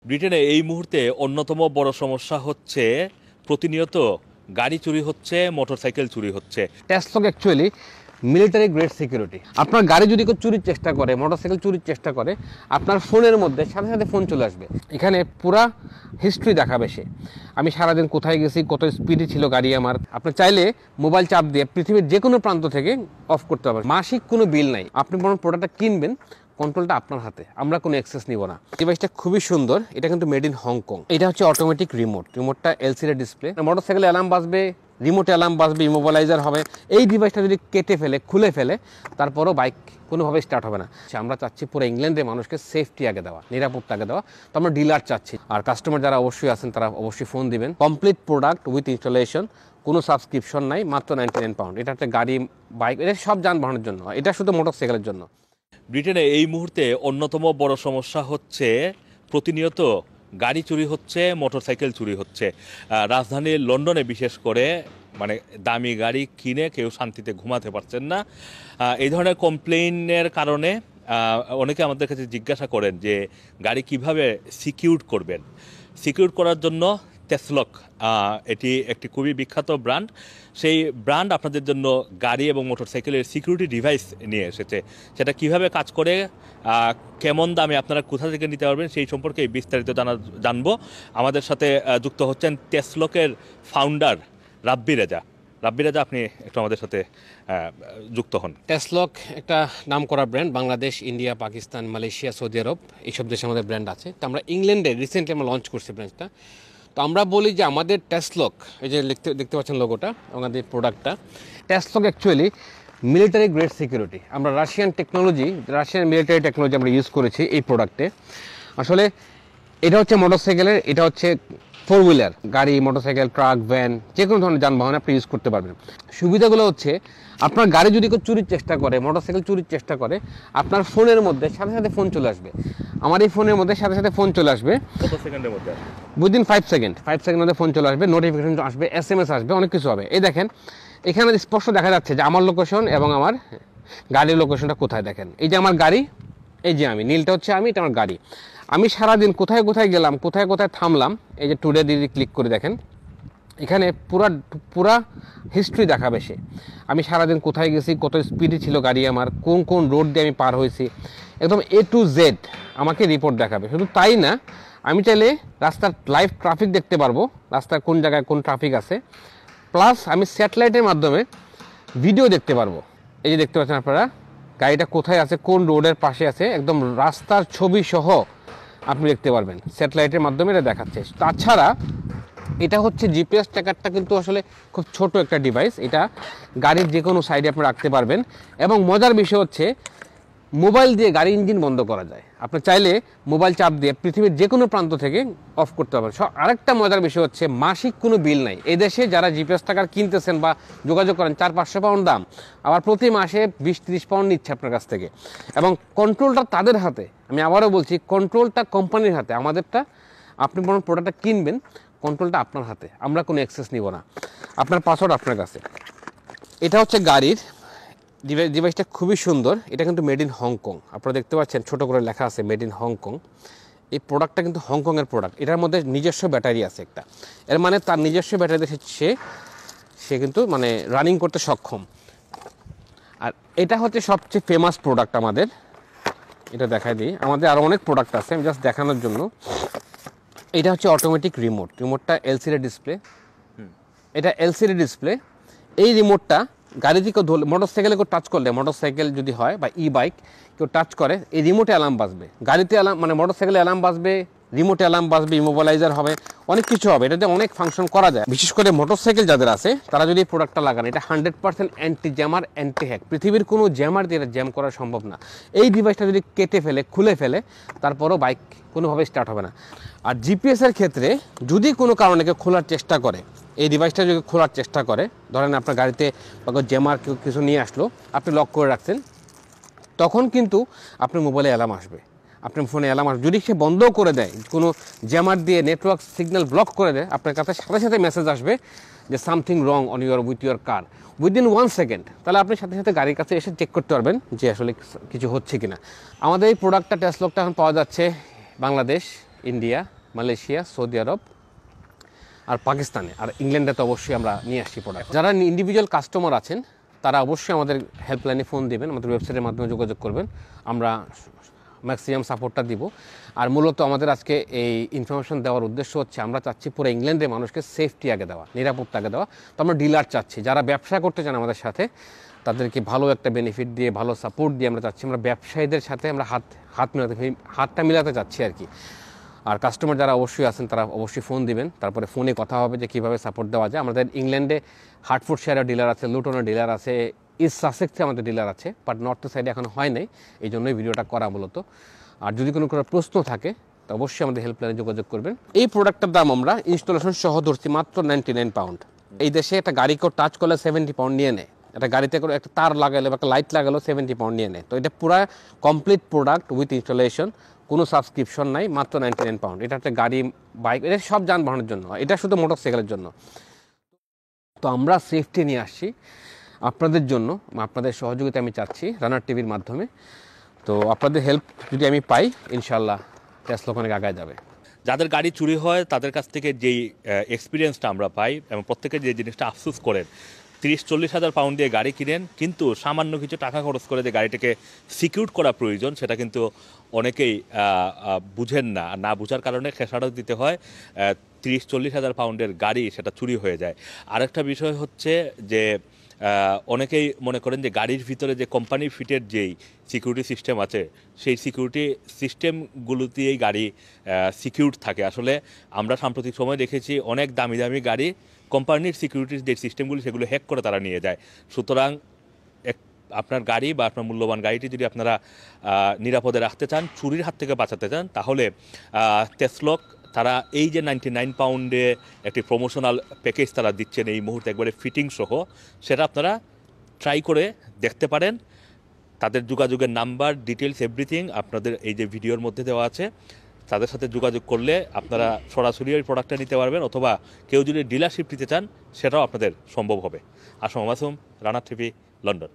ব্রিটেনে এই মুহূর্তে অন্যতম বড় সমস্যা হচ্ছে প্রতিনিয়ত গাড়ি চুরি হচ্ছে, মোটরসাইকেল চুরি হচ্ছে। Tesla actually military grade security. আপনার গাড়ি যদি কেউ চুরির চেষ্টা করে, মোটরসাইকেল চুরির চেষ্টা করে, আপনার ফোনের মধ্যে সাথে সাথে ফোন চলে আসবে। এখানে পুরা হিস্ট্রি দেখাবে সে, আমি সারাদিন কোথায় গেছি, কত স্পিডে ছিল গাড়ি আমার। আপনি চাইলে মোবাইল চাপ দিয়ে পৃথিবীর যে কোনো প্রান্ত থেকে অফ করতে পারবেন। মাসিক কোনো বিল নাই, আপনি বরং প্রোডাক্টটা কিনবেন, কন্ট্রোলটা আপনার হাতে, আমরা কোনো অ্যাক্সেস নিব না। ডিভাইসটা খুবই সুন্দর, এটা কিন্তু মেড ইন হংকং। এটা হচ্ছে অটোমেটিক রিমোটটা এলসিডি ডিসপ্লে। মোটরসাইকেলে অ্যালার্ম বাজবে, রিমোটে অ্যালার্ম বাজবে, ইমোবিলাইজার হবে। এই ডিভাইসটা যদি কেটে ফেলে, খুলে ফেলে, তারপরও বাইক কোনোভাবে স্টার্ট হবে না। আমরা চাচ্ছি পুরো ইংল্যান্ডে মানুষকে সেফটি আগে দেওয়া, নিরাপত্তা আগে দেওয়া। তো আমরা ডিলার চাচ্ছি, আর কাস্টমার যারা অবশ্যই আছেন তারা অবশ্যই ফোন দিবেন। কমপ্লিট প্রোডাক্ট উইথ ইনস্টলেশন, কোনো সাবস্ক্রিপশন নাই, মাত্র 99 পাউন্ড। এটা হচ্ছে গাড়ি, বাইক, এটা সব যানবাহনের জন্য, এটা শুধু মোটরসাইকেলের জন্য। ব্রিটেনে এই মুহূর্তে অন্যতম বড় সমস্যা হচ্ছে প্রতিনিয়ত গাড়ি চুরি হচ্ছে, মোটরসাইকেল চুরি হচ্ছে। রাজধানী লন্ডনে বিশেষ করে মানে দামি গাড়ি কিনে কেউ শান্তিতে ঘুমাতে পারছেন না। এই ধরনের কমপ্লেইনের কারণে অনেকে আমাদের কাছে জিজ্ঞাসা করেন যে গাড়ি কিভাবে সিকিউর করবেন। সিকিউর করার জন্য টেসলক, এটি একটি খুবই বিখ্যাত ব্র্যান্ড। সেই ব্র্যান্ড আপনাদের জন্য গাড়ি এবং মোটরসাইকেলের সিকিউরিটি ডিভাইস নিয়ে এসেছে। সেটা কিভাবে কাজ করে, কেমন দামে আপনারা কোথা থেকে নিতে পারবেন, সেই সম্পর্কে বিস্তারিত জানবো। আমাদের সাথে যুক্ত হচ্ছেন টেসলকের ফাউন্ডার রাব্বি রেজা। রাব্বি রেজা, আপনি একটু আমাদের সাথে যুক্ত হন। টেসলক একটা নাম করা brand, Bangladesh, India, Pakistan, Malaysia, Saudi Arab, এইসব দেশে আমাদের ব্র্যান্ড আছে। তো আমরা ইংল্যান্ডে রিসেন্টলি আমরা লঞ্চ করছি ব্র্যান্ডটা। তো আমরা বলি যে আমাদের টেসলক, এই যে দেখতে পাচ্ছেন লোগোটা, আমাদের প্রোডাক্টটা টেসলক অ্যাকচুয়ালি মিলিটারি গ্রেড সিকিউরিটি। আমরা রাশিয়ান মিলিটারি টেকনোলজি আমরা ইউজ করেছি এই প্রোডাক্টে। আসলে এটা হচ্ছে মোটরসাইকেলের, এটা হচ্ছে 4 হুইলার গাড়ি, মোটরসাইকেল, ট্রাক, ভ্যান, যে কোনো ধরনের যানবাহন আপনি ইউজ করতে পারবেন। সুবিধাগুলো হচ্ছে, আপনার গাড়ি যদি কেউ চুরির চেষ্টা করে, মোটরসাইকেল চুরির চেষ্টা করে, আপনার ফোনের মধ্যে সাথে সাথে ফোন চলে আসবে। আমার এই ফোনের মধ্যে সাথে সাথে ফোন চলে আসবে, কত সেকেন্ডের মধ্যে? উইদিন 5 সেকেন্ড মধ্যে ফোন চলে আসবে, নোটিফিকেশন আসবে, SMS আসবে, অনেক কিছু হবে। এই দেখেন, এখানে স্পষ্ট দেখা যাচ্ছে যে আমার লোকেশন এবং আমার গাড়ির লোকেশনটা কোথায়। দেখেন, এই যে আমার গাড়ি, এই যে আমি, নীলটা হচ্ছে আমি, এটা আমার গাড়ি। আমি সারাদিন কোথায় কোথায় গেলাম, কোথায় কোথায় থামলাম, এই যে টুডে দিয়ে ক্লিক করে দেখেন, এখানে পুরা হিস্ট্রি দেখাবে সে, আমি সারাদিন কোথায় গেছি, কত স্পিডে ছিল গাড়ি আমার, কোন কোন রোড দিয়ে আমি পার হয়েছি, একদম A to Z আমাকে রিপোর্ট দেখাবে। শুধু তাই না, আমি চাইলে রাস্তার লাইভ ট্রাফিক দেখতে পারবো, রাস্তার কোন জায়গায় কোন ট্রাফিক আছে, প্লাস আমি স্যাটেলাইটের মাধ্যমে ভিডিও দেখতে পারবো। এই যে দেখতে পাচ্ছেন আপনারা, গাড়িটা কোথায় আছে, কোন রোডের পাশে আছে, একদম রাস্তার ছবি সহ আপনি দেখতে পারবেন, স্যাটেলাইটের মাধ্যমে এটা দেখাচ্ছে। তাছাড়া এটা হচ্ছে জিপিএস ট্র্যাকারটা কিন্তু আসলে খুব ছোট একটা ডিভাইস, এটা গাড়ির যে কোনো সাইডে আপনি রাখতে পারবেন। এবং মজার বিষয় হচ্ছে, মোবাইল দিয়ে গাড়ি ইঞ্জিন বন্ধ করা যায়। আপনি চাইলে মোবাইল চাপ দিয়ে পৃথিবীর যে কোনো প্রান্ত থেকে অফ করতে পারবেন। আরেকটা মজার বিষয় হচ্ছে, মাসিক কোনো বিল নাই। এই দেশে যারা জিপিএস ট্র্যাকার কিনতেছেন বা যোগাযোগ করেন, 400-500 পাউন্ড দাম, আবার প্রতি মাসে 20-30 পাউন্ড নিচ্ছে আপনার কাছ থেকে, এবং কন্ট্রোলটা তাদের হাতে। আমি আবারও বলছি, কন্ট্রোলটা কোম্পানির হাতে, আমাদেরটা, আপনি বরং প্রোডাক্টটা কিনবেন, কন্ট্রোলটা আপনার হাতে, আমরা কোনো অ্যাক্সেস নিব না, আপনার পাসওয়ার্ড আপনার কাছে। এটা হচ্ছে গাড়ির ডিভাইসটা খুবই সুন্দর, এটা কিন্তু মেড ইন হংকং। আপনারা দেখতে পাচ্ছেন ছোটো করে লেখা আছে মেড ইন হংকং। এই প্রোডাক্টটা কিন্তু হংকংয়ের প্রোডাক্ট। এটার মধ্যে নিজস্ব ব্যাটারি আছে একটা, এর মানে তার নিজস্ব ব্যাটারি সে কিন্তু মানে রানিং করতে সক্ষম। আর এটা হচ্ছে সবচেয়ে ফেমাস প্রোডাক্ট আমাদের, এটা দেখাই দিই। আমাদের আরও অনেক প্রোডাক্ট আছে, আমি জাস্ট দেখানোর জন্য। এটা হচ্ছে অটোমেটিক রিমোটটা এলসিডি ডিসপ্লে। এটা এলসিডি ডিসপ্লে। এই রিমোটটা গাড়ি থেকে মোটরসাইকেলে কেউ টাচ করলে, মোটরসাইকেল যদি হয় বা বাইক কেউ টাচ করে, এই রিমোটে অ্যালার্ম বাজবে। গাড়িতে অ্যালার্ম, মানে মোটরসাইকেলে অ্যালার্ম বাজবে, রিমোটে অ্যালার্ম বাজবে, ইমোবিলাইজার হবে, অনেক কিছু হবে। এটাতে অনেক ফাংশন করা যায়। বিশেষ করে মোটরসাইকেল যাদের আছে তারা যদি এই প্রোডাক্টটা লাগান, এটা 100% অ্যান্টি জ্যামার, অ্যান্টি হ্যাক। পৃথিবীর কোনো জ্যামার দিয়ে এটা জ্যাম করা সম্ভব না। এই ডিভাইসটা যদি কেটে ফেলে, খুলে ফেলে, তারপরও বাইক কোনোভাবে স্টার্ট হবে না। আর জিপিএসের ক্ষেত্রে যদি কোনো কারণে কেউ খোলার চেষ্টা করে, এই ডিভাইসটা যদি খোলার চেষ্টা করে, ধরেন আপনার গাড়িতে জ্যামার কিছু নিয়ে আসলো, আপনি লক করে রাখছেন, তখন কিন্তু আপনার মোবাইলে অ্যালার্ম আসবে, আপনার ফোনে অ্যালার্ম আসবে। যদি সে বন্ধ করে দেয়, কোনো জ্যামার দিয়ে নেটওয়ার্ক সিগন্যাল ব্লক করে দেয়, আপনার কাছে সাথে সাথে মেসেজ আসবে যে something wrong on with your car, within 1 second. তাহলে আপনি সাথে সাথে গাড়ির কাছে এসে চেক করতে পারবেন যে আসলে কিছু হচ্ছে কিনা। আমাদের এই প্রোডাক্টটা টেসলকটা এখন পাওয়া যাচ্ছে বাংলাদেশ, ইন্ডিয়া, মালয়েশিয়া, সৌদি আরব আর পাকিস্তানে, আর ইংল্যান্ডে তো অবশ্যই আমরা নিয়ে আসছি প্রোডাক্ট। যারা ইন্ডিভিজুয়াল কাস্টমার আছেন তারা অবশ্যই আমাদের হেল্পলাইনে ফোন দিবেন, আমাদের ওয়েবসাইটের মাধ্যমে যোগাযোগ করবেন, আমরা ম্যাক্সিমাম সাপোর্টটা দিব। আর মূলত আমাদের আজকে এই ইনফরমেশন দেওয়ার উদ্দেশ্য হচ্ছে আমরা চাচ্ছি পুরো ইংল্যান্ডের মানুষকে সেফটি আগে দেওয়া, নিরাপত্তা আগে দেওয়া। তো আমরা ডিলার চাচ্ছি যারা ব্যবসা করতে চান আমাদের সাথে, তাদেরকে ভালো একটা বেনিফিট দিয়ে, ভালো সাপোর্ট দিয়ে আমরা চাচ্ছি, আমরা ব্যবসায়ীদের সাথে আমরা হাতটা মিলাতে চাচ্ছি আর কি। আর কাস্টমার যারা অবশ্যই আছেন তারা অবশ্যই ফোন দিবেন, তারপরে ফোনে কথা হবে যে কীভাবে সাপোর্ট দেওয়া যায়। আমাদের ইংল্যান্ডে হার্টফোর্ডশায়ারের ডিলার আছে, লুটনের ডিলার আছে, ইস্ট সাসেক্সে আমাদের ডিলার আছে, বাট নর্থ সাইডে এখনো হয় নাই, এই জন্যই ভিডিওটা করা মূলত। আর যদি কোনো প্রশ্ন থাকে তো অবশ্যই আমাদের হেল্পলাইনে যোগাযোগ করবেন। এই প্রোডাক্টটার দাম আমরা ইনস্টলেশন সহ ধরছি মাত্র 99 পাউন্ড। এই দেশে একটা গাড়ি করে টাচ করলে 70 পাউন্ড নিয়ে নেয়, একটা গাড়িতে করে একটা তার লাগালে বা একটা লাইট লাগালেও 70 পাউন্ড নিয়ে নেয়। তো এটা পুরো কমপ্লিট প্রোডাক্ট উইথ ইনস্টলেশন, কোনো সাবস্ক্রিপশন নাই, মাত্র 99 পাউন্ড। এটা একটা গাড়ি, বাইক, এটা সব যানবাহনের জন্য, এটা শুধু মোটরসাইকেলের জন্য। তো আমরা সেফটি নিয়ে আসছি আপনাদের জন্য, আপনাদের সহযোগিতা আমি চাচ্ছি রানার টিভির মাধ্যমে। তো আপনাদের হেল্প যদি আমি পাই, ইনশাল্লাহ টেসলা অনেক আগায় যাবে। যাদের গাড়ি চুরি হয় তাদের কাছ থেকে যেই এক্সপিরিয়েন্সটা আমরা পাই, এবং প্রত্যেকে যে জিনিসটা আফসোস করেন, 30-40 হাজার পাউন্ড দিয়ে গাড়ি কিনেন, কিন্তু সামান্য কিছু টাকা খরচ করে যে গাড়িটাকে সিকিউর করা প্রয়োজন সেটা কিন্তু অনেকেই বুঝেন না। না বুঝার কারণে খেসারত দিতে হয়, 30-40 হাজার পাউন্ডের গাড়ি সেটা চুরি হয়ে যায়। আরেকটা বিষয় হচ্ছে যে অনেকেই মনে করেন যে গাড়ির ভিতরে যে কোম্পানি ফিটের যেই সিকিউরিটি সিস্টেম আছে সেই সিকিউরিটি সিস্টেমগুলোতেই গাড়ি সিকিউর থাকে। আসলে আমরা সাম্প্রতিক সময় দেখেছি অনেক দামি দামি গাড়ি কোম্পানির সিকিউরিটির যে সিস্টেমগুলি সেগুলো হ্যাক করে তারা নিয়ে যায়। সুতরাং আপনার গাড়ি বা আপনার মূল্যবান গাড়িটি যদি আপনারা নিরাপদে রাখতে চান, চুরির হাত থেকে বাঁচাতে চান, তাহলে টেসলা তারা এই যে 99 পাউন্ডে একটি প্রমোশনাল প্যাকেজ তারা দিচ্ছেন এই মুহূর্তে একবারে ফিটিং সহ, সেটা আপনারা ট্রাই করে দেখতে পারেন। তাদের যোগাযোগের নাম্বার, ডিটেলস, এভরিথিং আপনাদের এই যে ভিডিওর মধ্যে দেওয়া আছে। তাদের সাথে যোগাযোগ করলে আপনারা সরাসরি ওই প্রোডাক্টটা নিতে পারবেন, অথবা কেউ যদি ডিলারশিপ নিতে চান সেটাও আপনাদের সম্ভব হবে। Assam Masum, Rana TV, London.